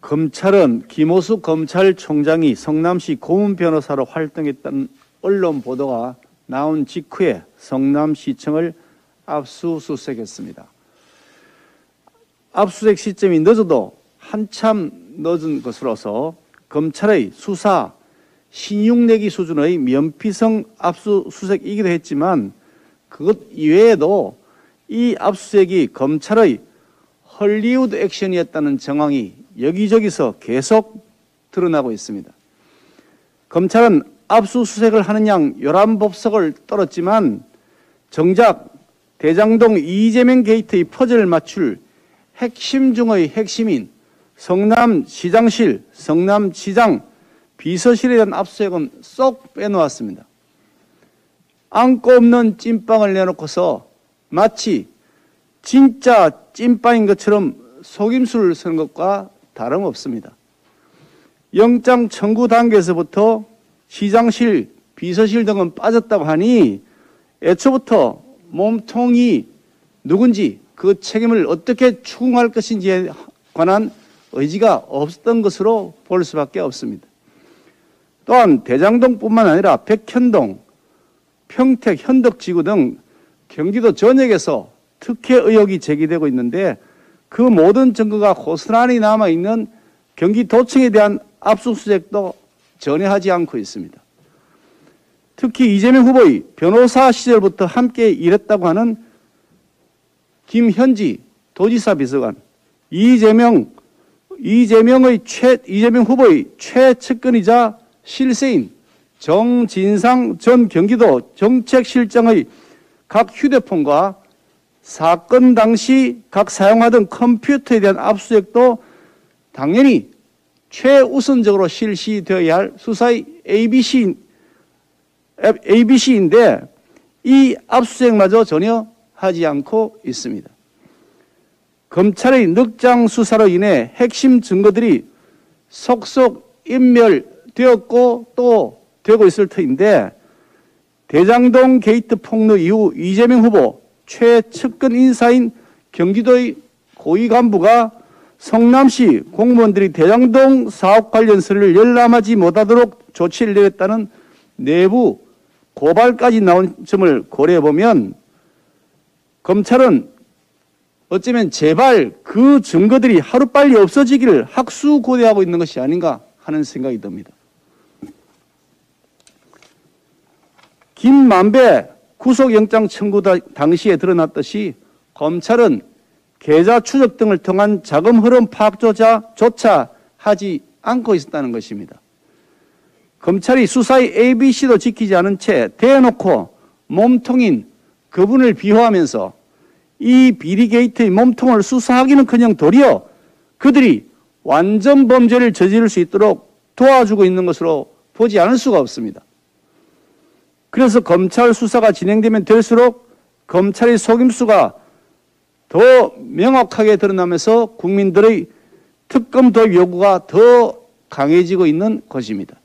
검찰은 김호수 검찰총장이 성남시 고문 변호사로 활동했다는 언론 보도가 나온 직후에 성남시청을 압수수색했습니다. 압수수색 시점이 늦어도 한참 늦은 것으로서 검찰의 수사 신용내기 수준의 면피성 압수수색이기도 했지만 그것 이외에도 이 압수수색이 검찰의 헐리우드 액션이었다는 정황이 여기저기서 계속 드러나고 있습니다. 검찰은 압수수색을 하는 양 요란법석을 떨었지만 정작 대장동 이재명 게이트의 퍼즐을 맞출 핵심 중의 핵심인 성남시장실, 성남시장 비서실에 대한 압수수색은 쏙 빼놓았습니다. 안고 없는 찐빵을 내놓고서 마치 진짜 찐빵인 것처럼 속임수를 쓰는 것과 다름없습니다. 영장 청구 단계에서부터 시장실, 비서실 등은 빠졌다고 하니 애초부터 몸통이 누군지 그 책임을 어떻게 추궁할 것인지에 관한 의지가 없었던 것으로 볼 수밖에 없습니다. 또한 대장동뿐만 아니라 백현동, 평택, 현덕지구 등 경기도 전역에서 특혜 의혹이 제기되고 있는데 그 모든 증거가 고스란히 남아있는 경기도청에 대한 압수수색도 전혀 하지 않고 있습니다. 특히 이재명 후보의 변호사 시절부터 함께 일했다고 하는 김현지 도지사 비서관, 이재명 후보의 최측근이자 실세인 정진상 전 경기도 정책실장의 각 휴대폰과 사건 당시 각 사용하던 컴퓨터에 대한 압수수색도 당연히 최우선적으로 실시되어야 할 수사의 ABC인데 이 압수수색마저 전혀 하지 않고 있습니다. 검찰의 늑장 수사로 인해 핵심 증거들이 속속 인멸되었고 또 되고 있을 터인데 대장동 게이트 폭로 이후 이재명 후보 최측근 인사인 경기도의 고위 간부가 성남시 공무원들이 대장동 사업 관련 서류를 열람하지 못하도록 조치를 내렸다는 내부 고발까지 나온 점을 고려해보면 검찰은 어쩌면 제발 그 증거들이 하루빨리 없어지기를 학수고대하고 있는 것이 아닌가 하는 생각이 듭니다. 김만배 구속영장 청구 당시에 드러났듯이 검찰은 계좌 추적 등을 통한 자금 흐름 파악조차 하지 않고 있었다는 것입니다. 검찰이 수사의 ABC도 지키지 않은 채 대놓고 몸통인 그분을 비호하면서 이 비리게이트의 몸통을 수사하기는커녕 도리어 그들이 완전 범죄를 저지를 수 있도록 도와주고 있는 것으로 보지 않을 수가 없습니다. 그래서 검찰 수사가 진행되면 될수록 검찰의 속임수가 더 명확하게 드러나면서 국민들의 특검 도입 요구가 더 강해지고 있는 것입니다.